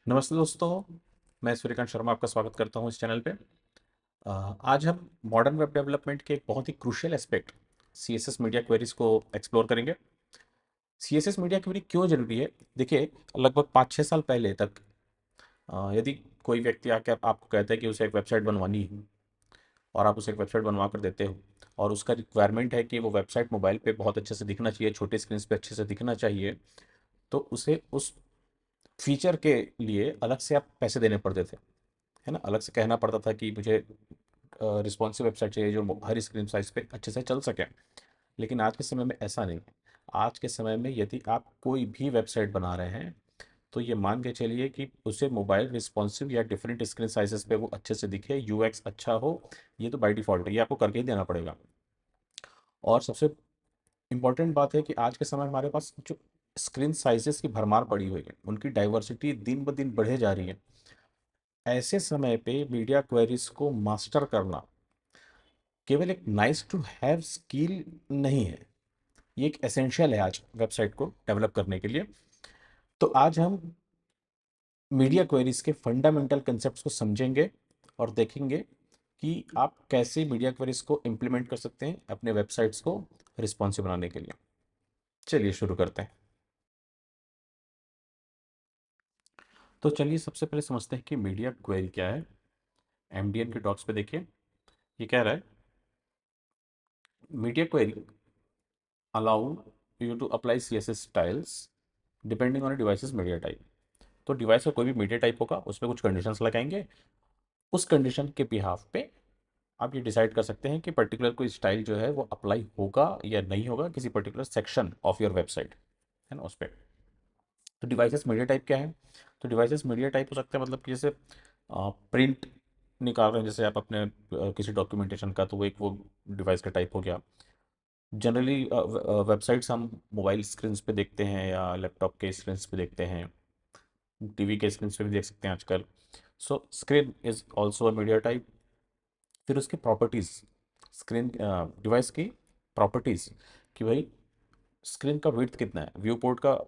नमस्ते दोस्तों। मैं सूर्यकांत शर्मा आपका स्वागत करता हूं इस चैनल पे। आज हम मॉडर्न वेब डेवलपमेंट के एक बहुत ही crucial aspect CSS media queries को एक्सप्लोर करेंगे। सीएसएस मीडिया क्वेरी क्यों जरूरी है? देखिए, लगभग 5-6 साल पहले तक यदि कोई व्यक्ति आकर आपको कहता है कि उसे एक वेबसाइट बनवानी है और आप उसे एक वेबसाइट बनवा कर देते हो और उसका रिक्वायरमेंट है कि वो वेबसाइट मोबाइल पे बहुत अच्छे से दिखना चाहिए, छोटे स्क्रीन पे अच्छे से दिखना चाहिए, तो उसे उस फीचर के लिए अलग से आप पैसे देने पड़ते थे, है ना। अलग से कहना पड़ता था कि मुझे रिस्पॉन्सिव वेबसाइट चाहिए जो हर स्क्रीन साइज पे अच्छे से चल सके। लेकिन आज के समय में ऐसा नहीं है। आज के समय में यदि आप कोई भी वेबसाइट बना रहे हैं तो ये मान के चलिए कि उसे मोबाइल रिस्पॉन्सिव या डिफरेंट स्क्रीन साइजेस पे वो अच्छे से दिखे, यूएक्स अच्छा हो। ये तो बाय डिफॉल्ट है, ये आपको करके ही देना पड़ेगा। और सबसे इम्पॉर्टेंट बात है कि आज के समय हमारे पास जो स्क्रीन साइजेस की भरमार पड़ी हुई है, उनकी डाइवर्सिटी दिन ब दिन बढ़े जा रही है। ऐसे समय पे मीडिया क्वेरीज को मास्टर करना केवल एक नाइस टू हैव स्किल नहीं है, ये एक एसेंशियल है आज वेबसाइट को डेवलप करने के लिए। तो आज हम मीडिया क्वेरीज के फंडामेंटल कंसेप्ट्स को समझेंगे और देखेंगे कि आप कैसे मीडिया क्वेरीज को इम्प्लीमेंट कर सकते हैं अपने वेबसाइट्स को रिस्पॉन्सिव बनाने के लिए। चलिए शुरू करते हैं। तो चलिए सबसे पहले समझते हैं कि मीडिया क्वेरी क्या है। एमडीएन के डॉक्स पे देखिए, ये कह रहा है media query allow you to apply CSS styles depending on devices media type. तो डिवाइस का कोई भी मीडिया टाइप होगा, उसमें कुछ कंडीशंस लगाएंगे। उस कंडीशन के बिहाफ पे आप ये डिसाइड कर सकते हैं कि पर्टिकुलर कोई स्टाइल जो है वो अप्लाई होगा या नहीं होगा किसी particular section of your website, है ना, उस पर। तो डिवाइसेस मीडिया टाइप क्या है? तो डिवाइसेस मीडिया टाइप हो सकता है मतलब कि जैसे प्रिंट निकाल रहे हैं जैसे आप अपने किसी डॉक्यूमेंटेशन का, तो वो एक वो डिवाइस का टाइप हो गया। जनरली वेबसाइट्स हम मोबाइल स्क्रीन पे देखते हैं या लैपटॉप के स्क्रीन पे देखते हैं, टीवी के स्क्रीन पे भी देख सकते हैं आजकल। सो screen is also a media type. फिर उसकी प्रॉपर्टीज, स्क्रीन डिवाइस की प्रॉपर्टीज, कि भाई स्क्रीन का विड्थ कितना है, व्यू पोर्ट का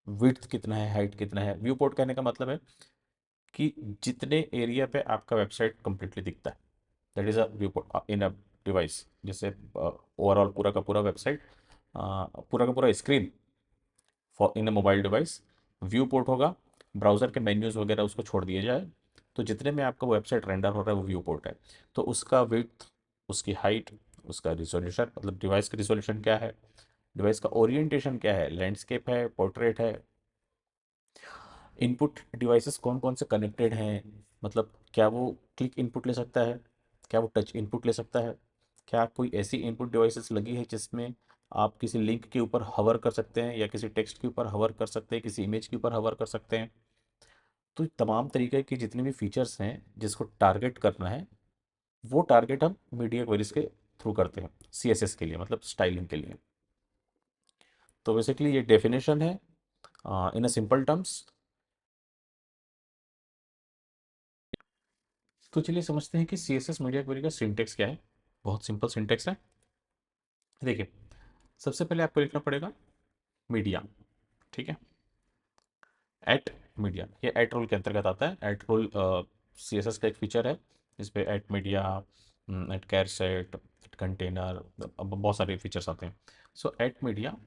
विड्थ कितना है, हाइट कितना है। व्यू पोर्ट कहने का मतलब है कि जितने एरिया पे आपका वेबसाइट कंप्लीटली दिखता है, that is a view port in a device. जैसे ओवरऑल पूरा का पूरा वेबसाइट, पूरा का पूरा screen for in a mobile device view port होगा। ब्राउज़र के मेन्यूज़ वगैरह उसको छोड़ दिए जाए, तो जितने में आपका वेबसाइट रेंडर हो रहा है वो व्यू पोर्ट है। तो उसका विड्थ, उसकी हाइट, उसका रिजोल्यूशन, मतलब डिवाइस का रिजोल्यूशन क्या है, डिवाइस का ओरिएंटेशन क्या है, लैंडस्केप है, पोर्ट्रेट है, इनपुट डिवाइसेस कौन कौन से कनेक्टेड हैं, मतलब क्या वो क्लिक इनपुट ले सकता है, क्या वो टच इनपुट ले सकता है, क्या कोई ऐसी इनपुट डिवाइसेस लगी है जिसमें आप किसी लिंक के ऊपर हवर कर सकते हैं या किसी टेक्स्ट के ऊपर हवर कर सकते हैं, किसी इमेज के ऊपर हवर कर सकते हैं। तो तमाम तरीके के जितने भी फीचर्स हैं जिसको टारगेट करना है, वो टारगेट हम मीडिया क्वेरीज के थ्रू करते हैं सीएसएस के लिए, मतलब स्टाइलिंग के लिए। तो बेसिकली ये डेफिनेशन है इन अ सिंपल टर्म्स। तो चलिए समझते हैं कि सीएसएस मीडिया क्वेरी का सिंटेक्स क्या है। बहुत सिंपल सिंटेक्स है। देखिए, सबसे पहले आपको लिखना पड़ेगा मीडिया, ठीक है। एट मीडिया, ये एट रोल के अंतर्गत आता है। एट रोल सीएसएस का एक फीचर है, इस पे at media, at charset, at container, अब बहुत सारे फीचर्स आते हैं। सो एट मीडिया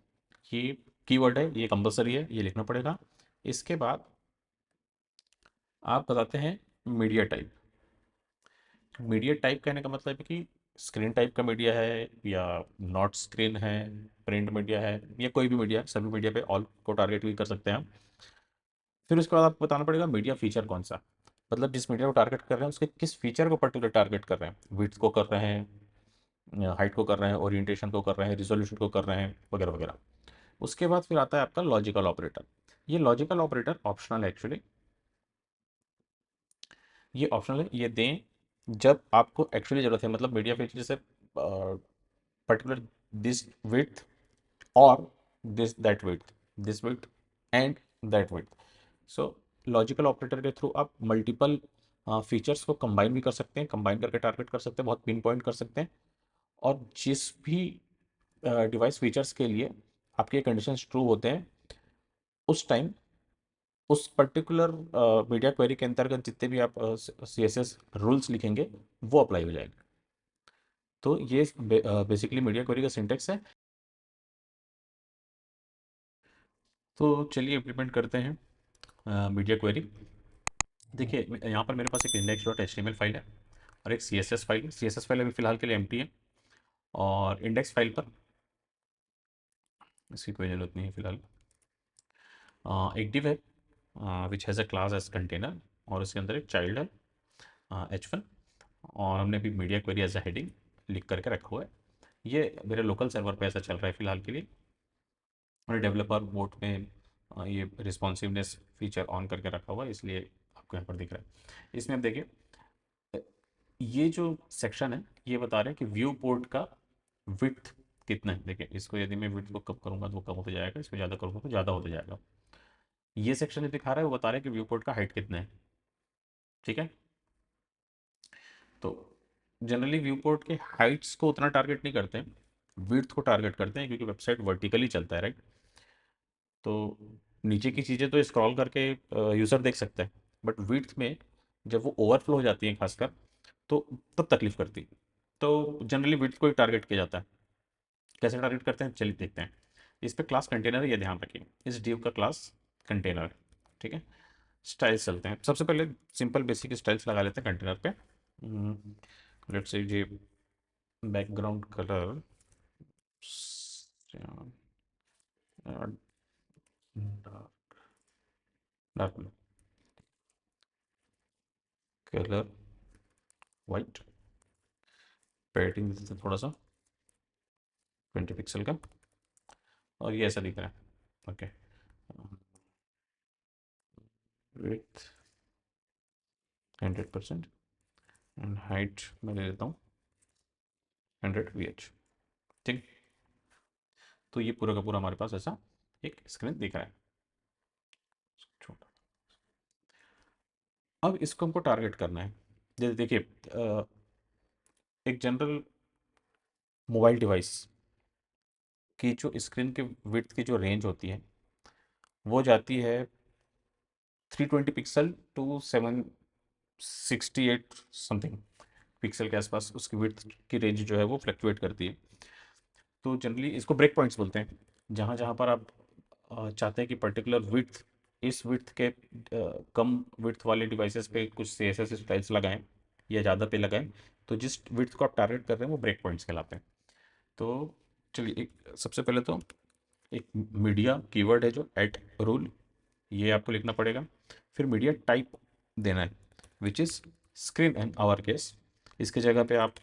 ये कीवर्ड है, ये कंपलसरी है, ये लिखना पड़ेगा। इसके बाद आप बताते हैं मीडिया टाइप। मीडिया टाइप कहने का मतलब है कि स्क्रीन टाइप का मीडिया है या नॉट स्क्रीन है, प्रिंट मीडिया है या कोई भी मीडिया, सभी मीडिया पे ऑल को टारगेट भी कर सकते हैं हम। फिर उसके बाद आपको बताना पड़ेगा मीडिया फीचर कौन सा, मतलब जिस मीडिया को टारगेट कर रहे हैं उसके किस फीचर को पर्टिकुलर टारगेट कर रहे हैं, विड्थ को कर रहे हैं, हाइट को कर रहे हैं, ओरिएंटेशन को कर रहे हैं, रिजोल्यूशन को कर रहे हैं, वगैरह वगैरह। उसके बाद फिर आता है आपका लॉजिकल ऑपरेटर। ये लॉजिकल ऑपरेटर ऑप्शनल है एक्चुअली, ये ऑप्शनल है, ये दें जब आपको एक्चुअली ज़रूरत है। मतलब मीडिया फीचर जैसे पर्टिकुलर दिस विड्थ और this that width, this width and that width. So logical operator के थ्रू आप मल्टीपल फीचर्स को कंबाइन भी कर सकते हैं, कंबाइन करके टारगेट कर सकते हैं, बहुत पिन पॉइंट कर सकते हैं। और जिस भी डिवाइस फीचर्स के लिए आपके कंडीशंस ट्रू होते हैं, उस टाइम उस पर्टिकुलर मीडिया क्वेरी के अंतर्गत जितने भी आप CSS रूल्स लिखेंगे वो अप्लाई हो जाएंगे। तो ये बेसिकली मीडिया क्वेरी का सिंटेक्स है। तो चलिए इम्प्लीमेंट करते हैं मीडिया क्वेरी। देखिए यहाँ पर मेरे पास एक index.html फाइल है और एक CSS फाइल है। CSS फाइल अभी फिलहाल के लिए एम्प्टी है, और इंडेक्स फाइल पर इसकी कोई ज़रूरत नहीं है फिलहाल। एक div है which has a class as container, और उसके अंदर एक चाइल्ड है H1, और हमने अभी media query as a heading लिख करके रखा हुआ है। ये मेरे लोकल सर्वर पे ऐसा चल रहा है फिलहाल के लिए, और डेवलपर मोड में ये रिस्पॉन्सिवनेस फीचर ऑन करके रखा हुआ है, इसलिए आपको यहाँ पर दिख रहा है। इसमें आप देखिए ये जो सेक्शन है ये बता रहा है कि व्यू पोर्ट का विड्थ कितना है। देखिए इसको यदि मैं विड्थ को कम करूंगा तो वो कम होता जाएगा, इसको ज़्यादा करूंगा तो ज़्यादा होता जाएगा। ये सेक्शन जो दिखा रहा है वो बता रहा है कि व्यू पोर्ट का हाइट कितना है। ठीक है, तो जनरली व्यू पोर्ट के हाइट्स को उतना टारगेट नहीं करते हैं, विड्थ को टारगेट करते हैं, क्योंकि वेबसाइट वर्टिकली चलता है, राइट। तो नीचे की चीज़ें तो स्क्रॉल करके यूज़र देख सकता है, बट विड्थ में जब वो ओवरफ्लो हो जाती है खासकर, तो तब तकलीफ करती है। तो जनरली विड्थ को ही टारगेट किया जाता है। कैसे टारगेट करते हैं चलिए देखते हैं। इस पे क्लास कंटेनर है, ये ध्यान रखिए, इस div का क्लास कंटेनर है। ठीक है, स्टाइल्स चलते हैं। सबसे पहले सिंपल बेसिक स्टाइल्स लगा लेते हैं कंटेनर पे। लेट्स से ये background colour dark blue, colour white, पेडिंग देते हैं थोड़ा सा 20 पिक्सल का, और ये ऐसा दिख रहा है। ओके, विड्थ 100% एंड हाइट मैं ले लेता हूँ 100 VH। ठीक, तो ये पूरा का पूरा हमारे पास ऐसा एक स्क्रीन दिख रहा है छोटा। अब इसको हमको टारगेट करना है। जैसे देखिए एक जनरल मोबाइल डिवाइस की जो स्क्रीन के विड्थ की जो रेंज होती है वो जाती है 320 पिक्सल टू 768 समथिंग पिक्सल के आसपास, उसकी विड्थ की रेंज जो है वो फ्लक्चुएट करती है। तो जनरली इसको ब्रेक पॉइंट्स बोलते हैं, जहाँ जहाँ पर आप चाहते हैं कि पर्टिकुलर विड्थ, इस विड्थ के कम विड्थ वाले डिवाइसेस पे कुछ CSS स्टाइल्स लगाएं या ज़्यादा पे लगाएं, तो जिस विड्थ को आप टारगेट कर रहे हैं वो ब्रेक पॉइंट्स कहलाते हैं। तो चलिए एक सबसे पहले तो एक मीडिया कीवर्ड है जो एट रूल, ये आपको लिखना पड़ेगा। फिर मीडिया टाइप देना है which is screen and our case. इसके जगह पे आप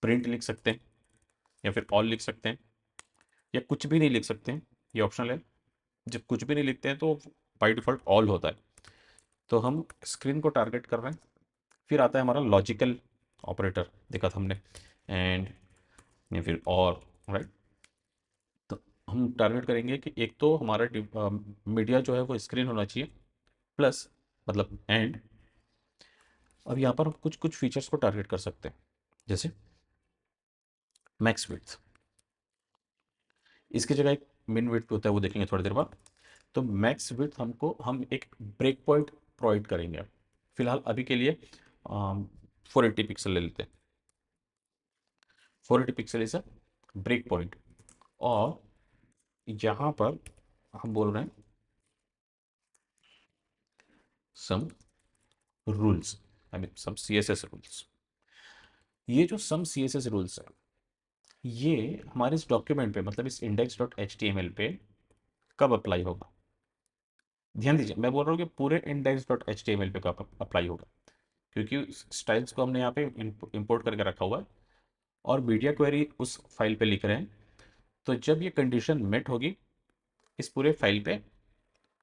प्रिंट लिख सकते हैं, या फिर ऑल लिख सकते हैं, या कुछ भी नहीं लिख सकते हैं, ये ऑप्शनल है। जब कुछ भी नहीं लिखते हैं तो बाई डिफ़ॉल्ट ऑल होता है। तो हम स्क्रीन को टारगेट कर रहे हैं। फिर आता है हमारा लॉजिकल ऑपरेटर, देखा था हमने, एंड या फिर और, राइट। तो हम टारगेट करेंगे कि एक तो हमारा मीडिया जो है वो स्क्रीन होना चाहिए, प्लस मतलब एंड। अब यहाँ पर हम कुछ कुछ फीचर्स को टारगेट कर सकते हैं, जैसे मैक्स विड्थ, इसकी जगह एक मिन विड्थ होता है, वो देखेंगे थोड़ी देर बाद। तो मैक्स विड्थ हम एक ब्रेक पॉइंट प्रोवाइड करेंगे। फिलहाल अभी के लिए 480 पिक्सल ले लेते हैं। 480 pixel is a break point, और यहाँ पर हम बोल रहे हैं some rules, I mean some CSS rules. ये जो सम CSS रूल्स है ये हमारे इस डॉक्यूमेंट पे, मतलब इस index.html पे कब अप्लाई होगा। ध्यान दीजिए, मैं बोल रहा हूँ कि पूरे index.html पे कब अप्लाई होगा, क्योंकि स्टाइल्स को हमने यहाँ पे इंपोर्ट करके रखा हुआ है और मीडिया क्वेरी उस फाइल पे लिख रहे हैं। तो जब ये कंडीशन मेट होगी इस पूरे फाइल पे,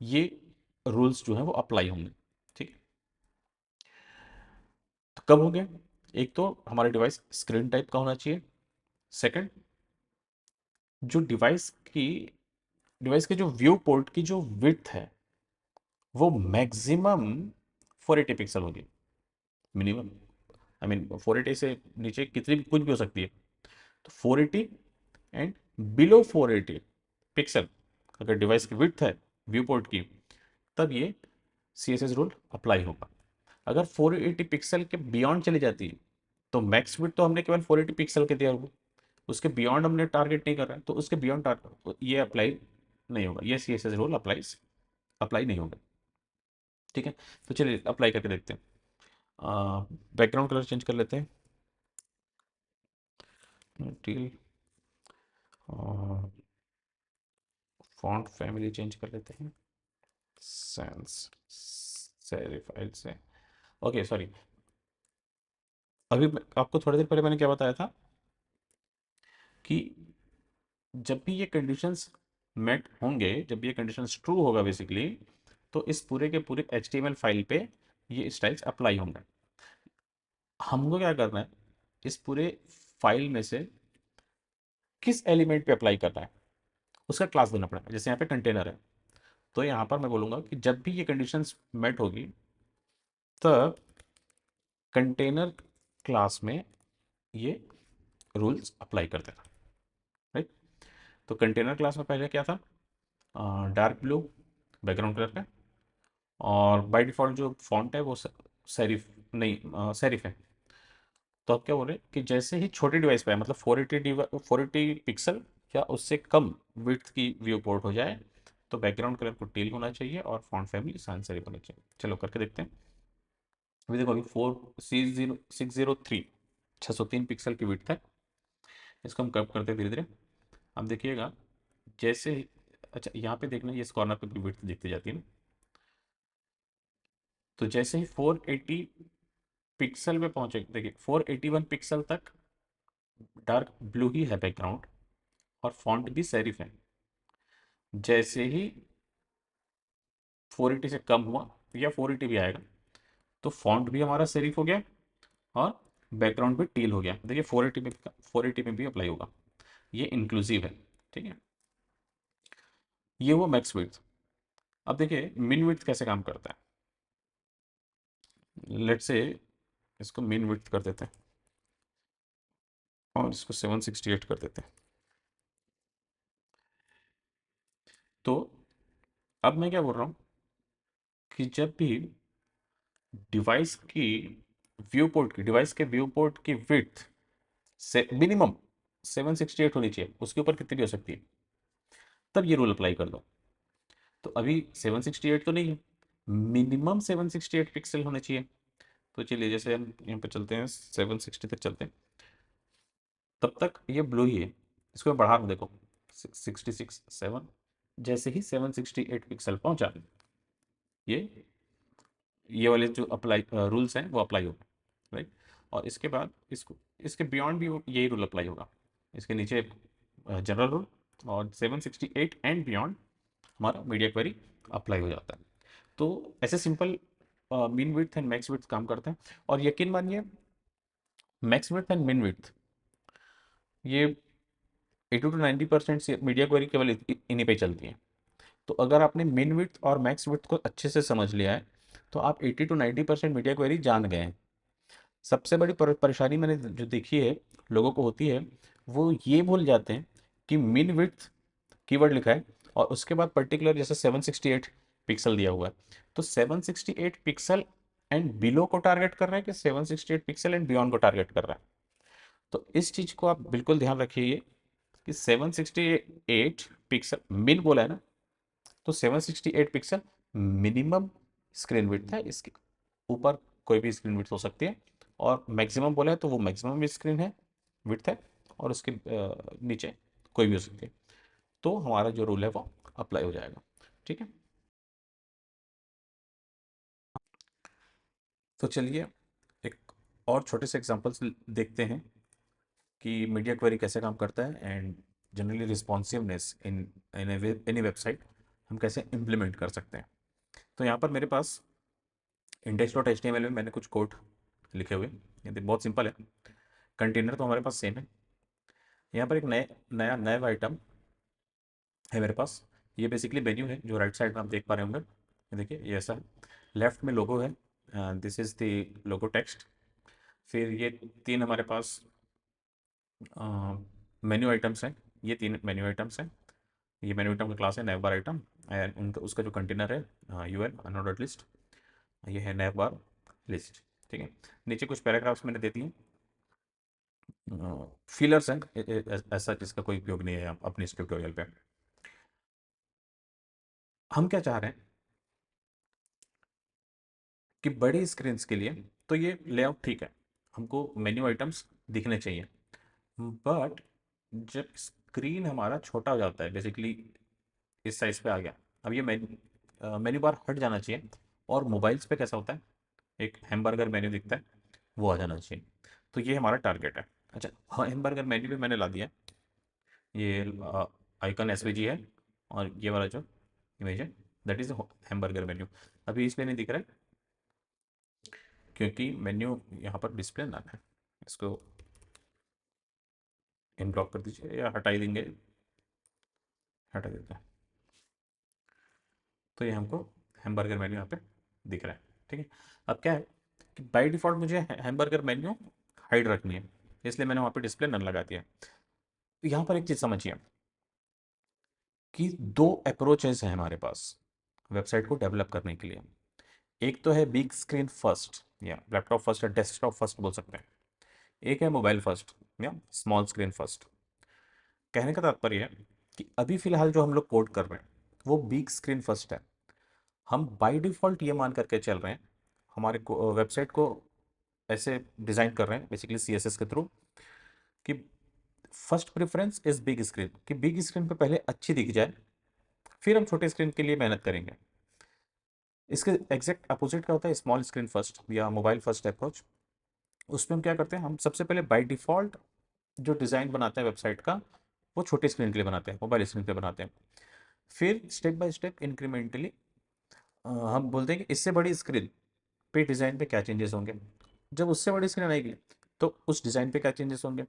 ये रूल्स जो है वो अप्लाई होंगे। ठीक, तो कब होंगे? एक तो हमारा डिवाइस स्क्रीन टाइप का होना चाहिए। सेकंड, जो डिवाइस के जो व्यू पोर्ट की जो विड्थ है वो मैक्सिमम 480 पिक्सल होगी, मिनिमम। आई मीन 480 से नीचे कितनी भी कुछ भी हो सकती है। तो 480 एंड बिलो 480 पिक्सल अगर डिवाइस की विड्थ है व्यू पोर्ट की, तब ये CSS रूल अप्लाई होगा। अगर 480 पिक्सल के बियॉन्ड चली जाती है तो मैक्स विड्थ तो हमने केवल 480 पिक्सल के दिया हुआ, उसके बियॉन्ड हमने टारगेट नहीं कर रहा है, तो उसके बियॉन्ड ये अप्लाई नहीं होगा, ये CSS रूल अप्लाई नहीं होगा। ठीक है, तो चलिए अप्लाई करके देखते हैं। बैकग्राउंड कलर चेंज कर लेते हैं, टील, और फॉन्ट फैमिली चेंज कर लेते हैं, सैंस सेरिफ से। ओके सॉरी, अभी आपको थोड़ी देर पहले मैंने क्या बताया था कि जब भी ये कंडीशंस मेट होंगे, जब भी ये कंडीशंस ट्रू होगा बेसिकली, तो इस पूरे के पूरे HTML फाइल पे ये स्टाइल्स अप्लाई होंगे। हमको क्या करना है, इस पूरे फाइल में से किस एलिमेंट पे अप्लाई करना है उसका क्लास देना पड़ेगा। जैसे यहाँ पे कंटेनर है, तो यहाँ पर मैं बोलूँगा कि जब भी ये कंडीशंस मेट होगी तब कंटेनर क्लास में ये रूल्स अप्लाई कर देना, राइट। तो कंटेनर क्लास में पहले क्या था, डार्क ब्लू बैकग्राउंड कलर का, और बाय डिफ़ॉल्ट जो फॉन्ट है वो सेरिफ नहीं सेरिफ है। तो आप क्या बोल रहे हैं कि जैसे ही छोटी डिवाइस पे है, मतलब 480 पिक्सल या उससे कम विड्थ की व्यू पोर्ट हो जाए, तो बैकग्राउंड कलर को टील होना चाहिए और फॉन्ट फैमिली sans serif होना चाहिए। चलो करके देखते हैं। अभी देखो, अभी 4C0603 603 पिक्सल की विड्थ है। इसको हम कम करते हैं धीरे धीरे। अब देखिएगा, जैसे ही, अच्छा यहाँ पे देखना, ये इस कॉर्नर पे भी विड्थ दिखती जाती है ना, तो जैसे ही 480 पिक्सल पे पहुंचे, देखिए 481 पिक्सल तक डार्क ब्लू ही है बैकग्राउंड और फॉन्ट भी सेरिफ है। जैसे ही 480 से कम हुआ या 480 भी आएगा, तो फॉन्ट भी हमारा सेरिफ हो गया और बैकग्राउंड भी टील हो गया। देखिए 480 में भी अप्लाई होगा, ये इंक्लूसिव है। ठीक है, ये वो मैक्स विड्थ। अब देखिए मिन विड्थ कैसे काम करता है। लेट्स से इसको मिन विड्थ कर देते हैं और इसको 768 कर देते हैं। तो अब मैं क्या बोल रहा हूँ कि जब भी डिवाइस के व्यू पोर्ट की विड्थ से मिनिमम 768 होनी चाहिए, उसके ऊपर कितनी भी हो सकती है, तब ये रूल अप्लाई कर दो। तो अभी 768 तो नहीं है, मिनिमम 768 पिक्सल होने चाहिए। तो चलिए जैसे हम यहाँ पे चलते हैं 760 तक चलते हैं, तब तक ये ब्लू ही है। इसको मैं बढ़ा दूँ, देखो 66 7, जैसे ही 768 पिक्सल पहुंचा, ये ये वाले जो अप्लाई रूल्स हैं वो अप्लाई होगा, राइट। और इसके बाद इसको, इसके बियॉन्ड भी यही रूल अप्लाई होगा। इसके नीचे जनरल रूल, और 768 एंड बियॉन्ड हमारा मीडिया क्वेरी अप्लाई हो जाता है। तो ऐसे simple mean width and max width काम करते हैं। और यकीन मानिए, मैक्स विड्थ एंड मिन विड्थ ये 80 to 90% से मीडिया क्वेरी केवल इन्हीं पे चलती है। तो अगर आपने मिन विड्थ और मैक्स विड्थ को अच्छे से समझ लिया है, तो आप 80 to 90% मीडिया क्वेरी जान गए हैं। सबसे बड़ी परेशानी मैंने जो देखी है लोगों को होती है, वो ये भूल जाते हैं कि मिन विड्थ कीवर्ड लिखा है और उसके बाद पर्टिकुलर जैसे 768 पिक्सल दिया हुआ है, तो 768 पिक्सल एंड बिलो को टारगेट कर रहा है कि 768 पिक्सल एंड बियॉन्ड को टारगेट कर रहा है। तो इस चीज को आप बिल्कुल ध्यान रखिए कि 768 पिक्सल मिन बोला है ना, तो 768 पिक्सल मिनिमम स्क्रीन विड्थ है, इसके ऊपर कोई भी स्क्रीन विड्थ हो सकती है। और मैक्सिमम बोला है तो वो मैक्सिमम स्क्रीन है, विड्थ है, और उसके नीचे कोई भी हो सकती है। तो हमारा जो रूल है वो अप्लाई हो जाएगा। ठीक है, तो चलिए एक और छोटे से एग्जांपल्स देखते हैं कि मीडिया क्वेरी कैसे काम करता है and generally responsiveness in in any website हम कैसे इम्प्लीमेंट कर सकते हैं। तो यहाँ पर मेरे पास index.html में मैंने कुछ कोड लिखे हुए हैं। ये तो बहुत सिंपल है। कंटेनर तो हमारे पास सेम है। यहाँ पर एक नया आइटम है मेरे पास। ये बेसिकली मेन्यू है जो राइट साइड में आप देख पा रहे होंगे। ये देखिए, ये ऐसा है। लेफ्ट में लोगो है, this is the logo text. फिर ये तीन हमारे पास मेन्यू आइटम्स हैं, ये तीन मेन्यू आइटम्स हैं। ये मेन्यू आइटम का क्लास है नैव बार आइटम, एंड उनका उसका जो कंटेनर है यूएल अनऑर्डर्ड लिस्ट, ये है नैव बार लिस्ट। ठीक है, नीचे कुछ पैराग्राफ्स मैंने दे दिए, फीलर्स हैं, ऐसा जिसका कोई उपयोग नहीं है अपने इस ट्यूटोरियल पे। हम क्या चाह रहे हैं कि बड़ी स्क्रीन के लिए तो ये लेआउट ठीक है, हमको मेन्यू आइटम्स दिखने चाहिए, बट जब स्क्रीन हमारा छोटा हो जाता है, बेसिकली इस साइज पे आ गया, अब ये मेन्यू बार हट जाना चाहिए, और मोबाइल्स पे कैसा होता है, एक हैमबर्गर मेन्यू दिखता है, वो आ जाना चाहिए। तो ये हमारा टारगेट है। अच्छा, हाँ, हैमबर्गर मेन्यू भी मैंने ला दिया है, ये आइकन एसवीजी है, और ये वाला जो इमेज है दैट इज हैमबर्गर मेन्यू। अभी इसलिए नहीं दिख रहा है क्योंकि मेन्यू यहाँ पर डिस्प्ले ना है, इसको इन ब्लॉक कर दीजिए या हटा ही देंगे, हटा देते हैं, तो ये हमको हैमबर्गर मेन्यू यहाँ पे दिख रहा है। ठीक है, अब क्या है कि बाय डिफ़ॉल्ट मुझे हैमबर्गर मेन्यू हाइड रखनी है, इसलिए मैंने वहाँ पे डिस्प्ले नन लगा दिया। तो यहाँ पर एक चीज़ समझिए कि दो अप्रोचेस हैं हमारे पास वेबसाइट को डेवलप करने के लिए। एक तो है बिग स्क्रीन फर्स्ट, या लैपटॉप फर्स्ट या डेस्कटॉप फर्स्ट बोल सकते हैं। एक है मोबाइल फर्स्ट या स्मॉल स्क्रीन फर्स्ट। कहने का तात्पर्य है कि अभी फिलहाल जो हम लोग कोड कर रहे हैं वो बिग स्क्रीन फर्स्ट है। हम बाय डिफ़ॉल्ट ये मान करके चल रहे हैं, हमारे को वेबसाइट को ऐसे डिज़ाइन कर रहे हैं बेसिकली सीएसएस के थ्रू, कि first preference is big screen, कि बिग स्क्रीन पे पहले अच्छी दिख जाए, फिर हम छोटे स्क्रीन के लिए मेहनत करेंगे। इसके एग्जैक्ट अपोजिट क्या होता है स्मॉल स्क्रीन फर्स्ट या मोबाइल फर्स्ट अप्रोच। उसमें हम क्या करते हैं, हम सबसे पहले बाय डिफ़ॉल्ट जो डिज़ाइन बनाते हैं वेबसाइट का वो छोटे स्क्रीन के लिए बनाते हैं, मोबाइल स्क्रीन के लिए बनाते हैं। फिर स्टेप बाय स्टेप इंक्रीमेंटली हम बोलते हैं कि इससे बड़ी स्क्रीन पे डिज़ाइन पे क्या चेंजेस होंगे, जब उससे बड़ी स्क्रीन आएगी तो उस डिज़ाइन पे क्या चेंजेस होंगे।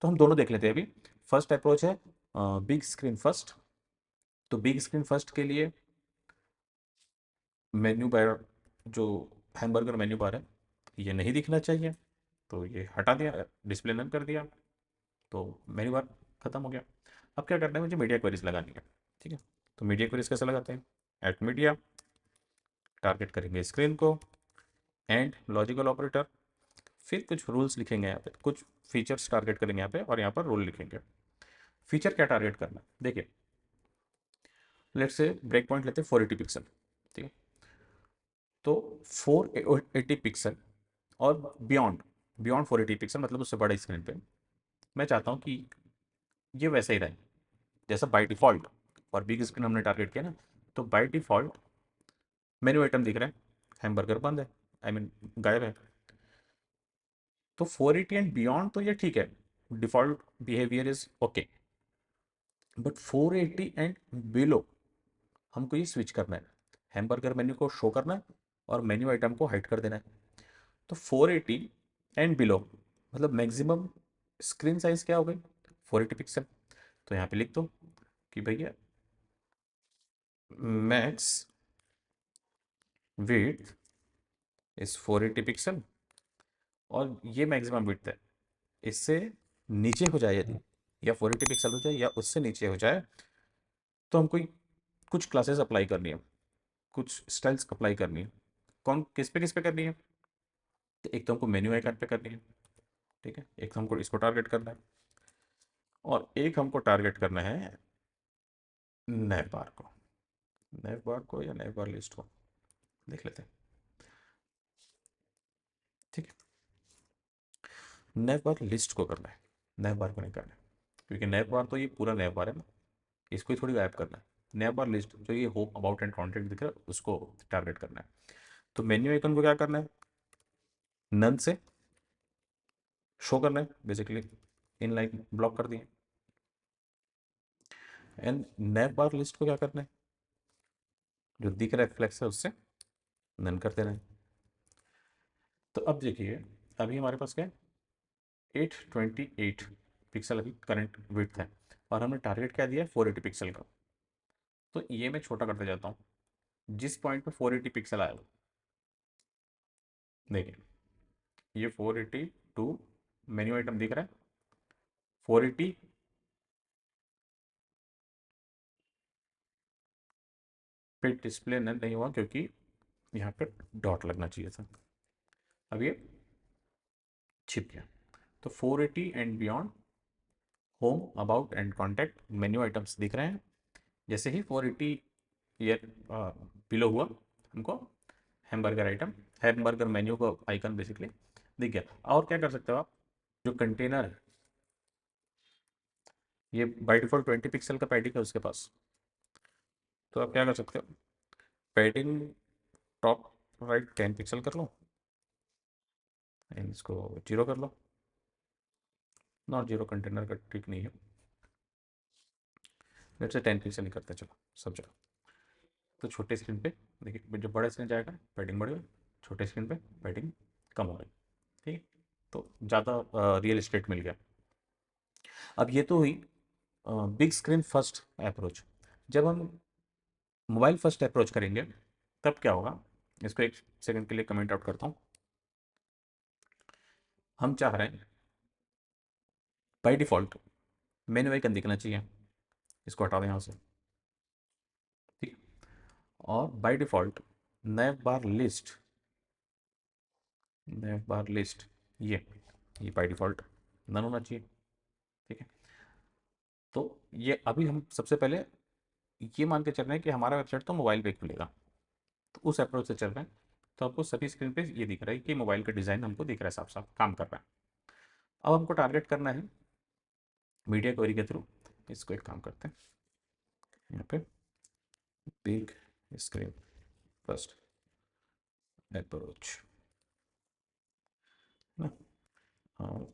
तो हम दोनों देख लेते हैं अभी। फर्स्ट अप्रोच है बिग स्क्रीन फर्स्ट। तो बिग स्क्रीन फर्स्ट के लिए मेन्यू बार, जो हैमबर्गर मेन्यू बार है, ये नहीं दिखना चाहिए, तो ये हटा दिया, डिस्प्ले नन कर दिया, तो मेन्यू बार खत्म हो गया। अब क्या करना है, मुझे मीडिया क्वेरीज लगानी है। ठीक है, तो मीडिया क्वेरीज कैसे लगाते हैं, एट मीडिया, टारगेट करेंगे स्क्रीन को, एंड लॉजिकल ऑपरेटर, फिर कुछ रूल्स लिखेंगे यहाँ पे, कुछ फीचर्स टारगेट करेंगे यहाँ पे, और यहाँ पर रूल लिखेंगे। फीचर क्या टारगेट करना है, देखिए लेट्स से ब्रेक पॉइंट लेते हैं 480 पिक्सल। ठीक है, तो 480 पिक्सल और बियॉन्ड, बियॉन्ड 480 पिक्सल मतलब उससे बड़ा स्क्रीन पे मैं चाहता हूँ कि ये वैसा ही रहे जैसा बाय डिफ़ॉल्ट। और बिग स्क्रीन हमने टारगेट किया ना, तो बाय डिफ़ॉल्ट मेन्यू आइटम दिख रहा है, हैमबर्गर बंद है, आई मीन गायब है। तो 480 एंड बियॉन्ड तो ये ठीक है, default behaviour is okay, but 480 and below हमको ये स्विच करना है, हैमबर्गर मेन्यू को शो करना है और मेन्यू आइटम को हाइड कर देना है। तो 480 एंड बिलो मतलब मैक्सिमम स्क्रीन साइज क्या हो गई, 480 पिक्सल। तो यहाँ पे लिख दो कि भैया मैक्स विड्थ इज 480 पिक्सल, और ये मैक्सिमम विड्थ है, इससे नीचे हो जाए यदि, या 480 पिक्सल हो जाए या उससे नीचे हो जाए, तो हमको कुछ क्लासेस अप्लाई करनी है, कुछ स्टाइल्स अप्लाई करनी है। कौन किस पे करनी है, तो एक तो हमको मेन्यू आइकन पे करनी है, ठीक है, एक तो हमको इसको टारगेट करना है, और एक हमको टारगेट करना है नैव बार को, नैव बार को या नैव बार लिस्ट को देख लेते हैं। ठीक है, नैव बार लिस्ट को करना है, नैव बार को नहीं करना है, क्योंकि नैव बार तो ये पूरा नैव बार है ना, इसको ही थोड़ी गायब करना है। नैव बार लिस्ट जो ये होम अबाउट एंड कॉन्टेक्ट दिख रहा है उसको टारगेट करना है। तो मेन्यू आइकन को क्या करना है, नन से शो करना है, बेसिकली इन लाइन ब्लॉक कर दिए। एंड नैव बार लिस्ट को क्या करना है, जो दिख रहा है फ्लेक्स है उससे नन कर देना है। तो अब देखिए, अभी हमारे पास क्या है, 828 पिक्सल अभी करंट विड्थ है, और हमने टारगेट क्या दिया है 480 पिक्सल का। तो ये मैं छोटा करते जाता हूँ, जिस पॉइंट पे 480 पिक्सल आया हो, देखिए ये 482 मेन्यू आइटम दिख रहा है, 480 पे डिस्प्ले नहीं हुआ क्योंकि यहाँ पे डॉट लगना चाहिए था। अब ये छिप गया। तो 480 and beyond, home, about and contact, menu items दिख रहे हैं। जैसे ही 480 ईयर बिलो हुआ, हमको हैमबर्गर आइटम, हैमबर्गर मेन्यू का आइकन बेसिकली दिख गया। और क्या कर सकते हो आप, जो कंटेनर है, ये बाय डिफॉल्ट 20 पिक्सल का पैडिंग है उसके पास। तो आप क्या कर सकते हो, पैडिंग टॉप राइट 10 पिक्सल कर लो, एंड इसको जीरो कर लो। नॉट जीरो, कंटेनर का ठीक नहीं है, लेट्स से 10 पिक्सल ही करते हैं, चलो सब जगह। तो छोटे स्क्रीन पे देखिए, जब बड़ा स्क्रीन जाएगा पैडिंग बढ़ेगा, छोटे स्क्रीन पे पैडिंग कम हो गई। ठीक है, तो ज़्यादा रियल एस्टेट मिल गया। अब ये तो हुई बिग स्क्रीन फर्स्ट अप्रोच। जब हम मोबाइल फर्स्ट अप्रोच करेंगे तब क्या होगा, इसको एक सेकंड के लिए कमेंट आउट करता हूँ। हम चाह रहे हैं बाई डिफ़ॉल्ट मेन्यू आइकन दिखना चाहिए, इसको हटा दें यहाँ से। ठीक, और by default naive bar list, naive bar list, ये बाय डिफ़ॉल्ट नन होना चाहिए। ठीक है, तो ये अभी हम सबसे पहले ये मान के चल रहे हैं कि हमारा वेबसाइट तो मोबाइल पे खुलेगा, तो उस अप्रोच से चल रहे हैं। तो आपको सभी स्क्रीन पे ये दिख रहा है कि मोबाइल का डिज़ाइन हमको दिख रहा है, साफ साफ काम कर रहा है। अब हमको टारगेट करना है मीडिया क्वेरी के थ्रू। इसको एक काम करते हैं, यहाँ पे बिग स्क्रीन फर्स्ट अप्रोच ना, हाँ,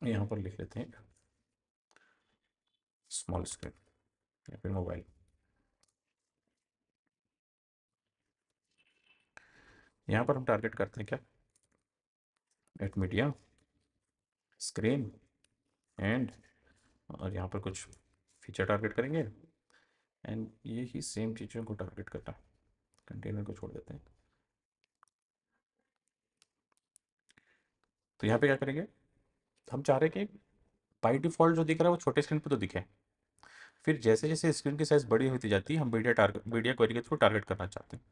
यहाँ पर लिख लेते हैं स्मॉल स्क्रीन या फिर मोबाइल। यहाँ पर हम टारगेट करते हैं क्या, एट मीडिया स्क्रीन एंड, और यहाँ पर कुछ फीचर टारगेट करेंगे, एंड ये ही सेम चीज़ों को टारगेट करना है। कंटेनर को छोड़ देते हैं। तो यहाँ पे क्या करेंगे, हम चाह रहे हैं कि बाई डिफ़ॉल्ट जो दिख रहा है वो छोटे स्क्रीन पे तो दिखे, फिर जैसे जैसे स्क्रीन की साइज़ बड़ी होती जाती है हम मीडिया क्वेरी के थ्रू टारगेट करना चाहते हैं।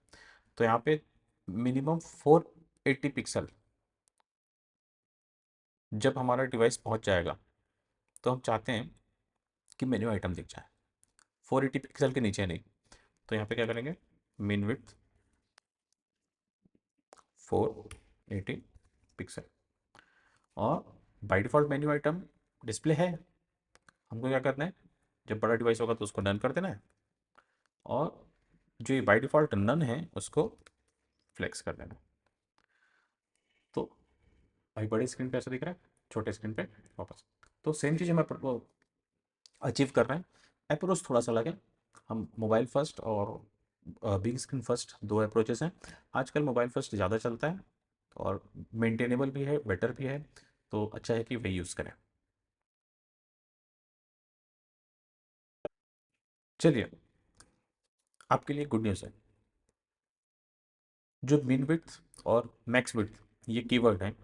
तो यहाँ पे मिनिमम 480 पिक्सल जब हमारा डिवाइस पहुँच जाएगा तो हम चाहते हैं कि मेन्यू आइटम दिख जाए, 480 पिक्सल के नीचे नहीं। तो यहाँ पे क्या करेंगे, मिन विड्थ 480 पिक्सल, और by default menu item display है। हमको क्या करना है, जब बड़ा डिवाइस होगा तो उसको डन कर देना है, और जो ये बाय डिफ़ॉल्ट नन है उसको फ्लेक्स कर देना है। तो भाई बड़ी स्क्रीन पे ऐसा दिख रहा है, छोटे स्क्रीन पे वापस। तो सेम चीज़ हमें अचीव कर रहे हैं। अप्रोच थोड़ा सा अलग है, हम मोबाइल फर्स्ट और बिग स्क्रीन फर्स्ट दो अप्रोचेस हैं। आजकल मोबाइल फर्स्ट ज़्यादा चलता है और मेंटेनेबल भी है, बेटर भी है, तो अच्छा है कि वही यूज़ करें। चलिए, आपके लिए गुड न्यूज़ है, जो मिन विड्थ और मैक्स विड्थ ये कीवर्ड हैं,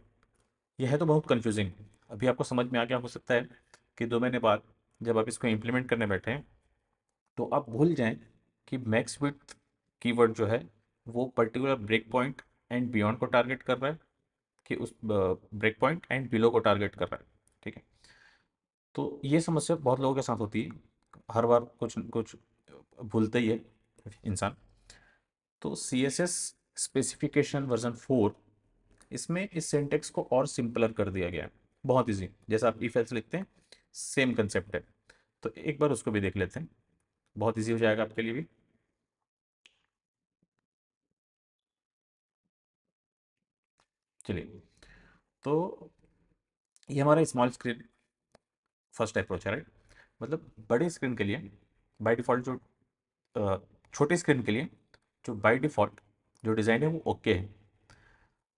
ये है तो बहुत कंफ्यूजिंग। अभी आपको समझ में आ गया हो सकता है कि 2 महीने बाद जब आप इसको इम्प्लीमेंट करने बैठे हैं तो आप भूल जाएं कि मैक्स विड्थ कीवर्ड जो है वो particular break point and beyond को टारगेट कर रहा है, कि उस ब्रेक पॉइंट एंड बिलो को टारगेट कर रहा है। ठीक है, तो ये समस्या बहुत लोगों के साथ होती है, हर बार कुछ कुछ भूलते ही है इंसान। तो C S S specification version 4, इसमें इस सिंटेक्स को और सिंपलर कर दिया गया है, बहुत इजी। जैसा आप इफ एल्स लिखते हैं सेम कंसेप्ट है, तो एक बार उसको भी देख लेते हैं, बहुत इजी हो जाएगा आपके लिए भी। चलिए, तो ये हमारा स्मॉल स्क्रीन फर्स्ट अप्रोच है, राइट। मतलब बड़े स्क्रीन के लिए बाय डिफ़ॉल्ट जो अ, छोटे स्क्रीन के लिए जो बाय डिफ़ॉल्ट जो डिज़ाइन है वो ओके है।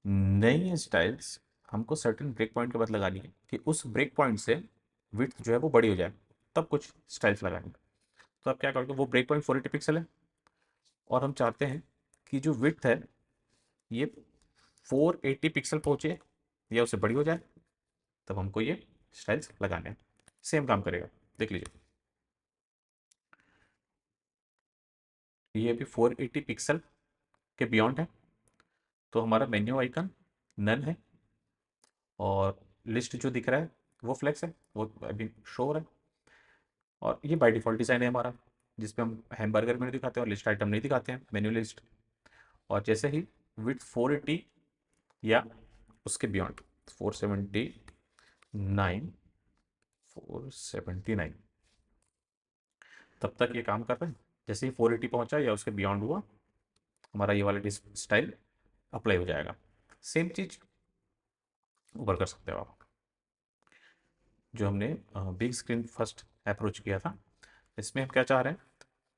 नई स्टाइल्स हमको सर्टेन ब्रेक पॉइंट के बाद लगानी है कि उस ब्रेक पॉइंट से विड्थ जो है वो बड़ी हो जाए, तब कुछ स्टाइल्स लगानी है। तो आप क्या करोगे, वो ब्रेक पॉइंट 480 पिक्सल है और हम चाहते हैं कि जो विड्थ है ये 480 पिक्सल पहुँचे या उससे बड़ी हो जाए, तब हमको ये स्टाइल्स लगाने हैं। सेम काम करेगा, देख लीजिए। ये अभी 480 पिक्सल के बियॉन्ड है, तो हमारा मेन्यू आइकन नन है और लिस्ट जो दिख रहा है वो फ्लेक्स है, वो अभी शो हो रहा है। और ये बाय डिफ़ॉल्ट डिज़ाइन है हमारा, जिसपे हम हैमबर्गर मेन्यू दिखाते हैं और लिस्ट आइटम नहीं दिखाते हैं, मेन्यू लिस्ट। और जैसे ही विड्थ 480 या उसके बियॉन्ड 479 479 तब तक ये काम कर रहे हैं। जैसे ही 480 पहुंचा या उसके बियॉन्ड हुआ, हमारा ये वाला स्टाइल अप्लाई हो जाएगा। सेम चीज़ ऊपर कर सकते हो आप, जो हमने बिग स्क्रीन फर्स्ट अप्रोच किया था। इसमें हम क्या चाह रहे हैं,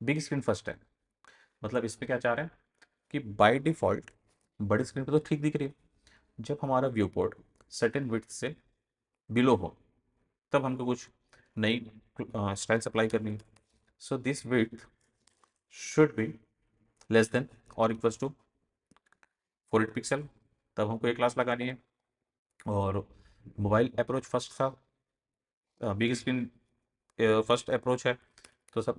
बिग स्क्रीन फर्स्ट है, मतलब इस पे क्या चाह रहे हैं कि बाय डिफ़ॉल्ट बड़ी स्क्रीन पे तो ठीक दिख रही है, जब हमारा व्यू पोर्ट सर्टेन विड्थ से बिलो हो तब हमको कुछ नई स्टाइल्स अप्लाई करनी है। So this width should be less than और इक्वल्स टू 480 पिक्सल, तब हमको एक क्लास लगानी है। और मोबाइल अप्रोच फर्स्ट था, बिग स्क्रीन फर्स्ट अप्रोच है, तो सब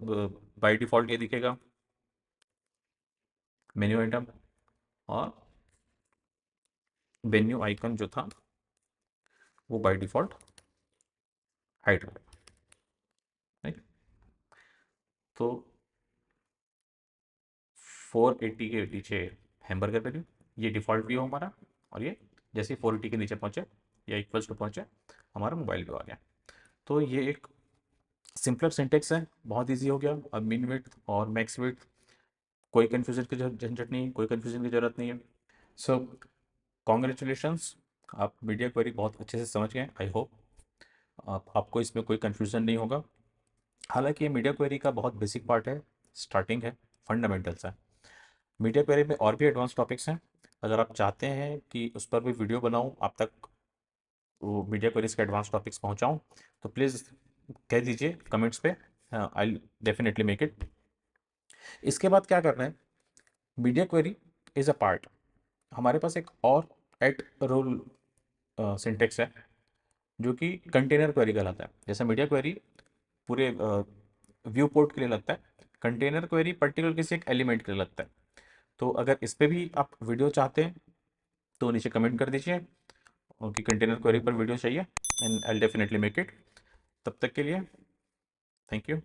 बाय डिफ़ॉल्ट ये दिखेगा मेन्यू आइटम, और मेन्यू आइकन जो था वो बाय डिफ़ॉल्ट हाइड हो गया, राइट। तो 480 के पीछे हैमबर्गर वैल्यू, ये डिफ़ॉल्ट व्यू हमारा, और ये जैसे ही 480 के नीचे पहुँचे या इक्वल्स टू पहुँचे, हमारा मोबाइल व्यू आ गया। तो ये एक सिंपलर सिंटेक्स है, बहुत ईजी हो गया। अब मिन विड्थ और मैक्स विड्थ कोई कन्फ्यूजन की झंझट नहीं है, कोई कन्फ्यूजन की ज़रूरत नहीं है। सो कॉन्ग्रेचुलेशंस, आप मीडिया क्वेरी बहुत अच्छे से समझ गए, आई होप आपको इसमें कोई कन्फ्यूजन नहीं होगा। हालांकि ये मीडिया क्वेरी का बहुत बेसिक पार्ट है, स्टार्टिंग है, फंडामेंटल्स है। मीडिया क्वेरी में और भी एडवांस टॉपिक्स हैं, अगर आप चाहते हैं कि उस पर भी वीडियो बनाऊं, आप तक वो मीडिया क्वेरीज के एडवांस टॉपिक्स पहुंचाऊं, तो प्लीज़ कह दीजिए कमेंट्स पे, आई डेफिनेटली मेक इट। इसके बाद क्या करना है, media query is a part, हमारे पास एक और एट रोल सिंटेक्स है जो कि कंटेनर क्वेरी कहलाता है। जैसे मीडिया क्वेरी पूरे व्यू पोर्ट के लिए लगता है, कंटेनर क्वेरी पर्टिकुलर किसी एक एलिमेंट के लिए लगता है। तो अगर इस पे भी आप वीडियो चाहते हैं तो नीचे कमेंट कर दीजिए कि कंटेनर क्वेरी पर वीडियो चाहिए, and I definitely make it. तब तक के लिए थैंक यू।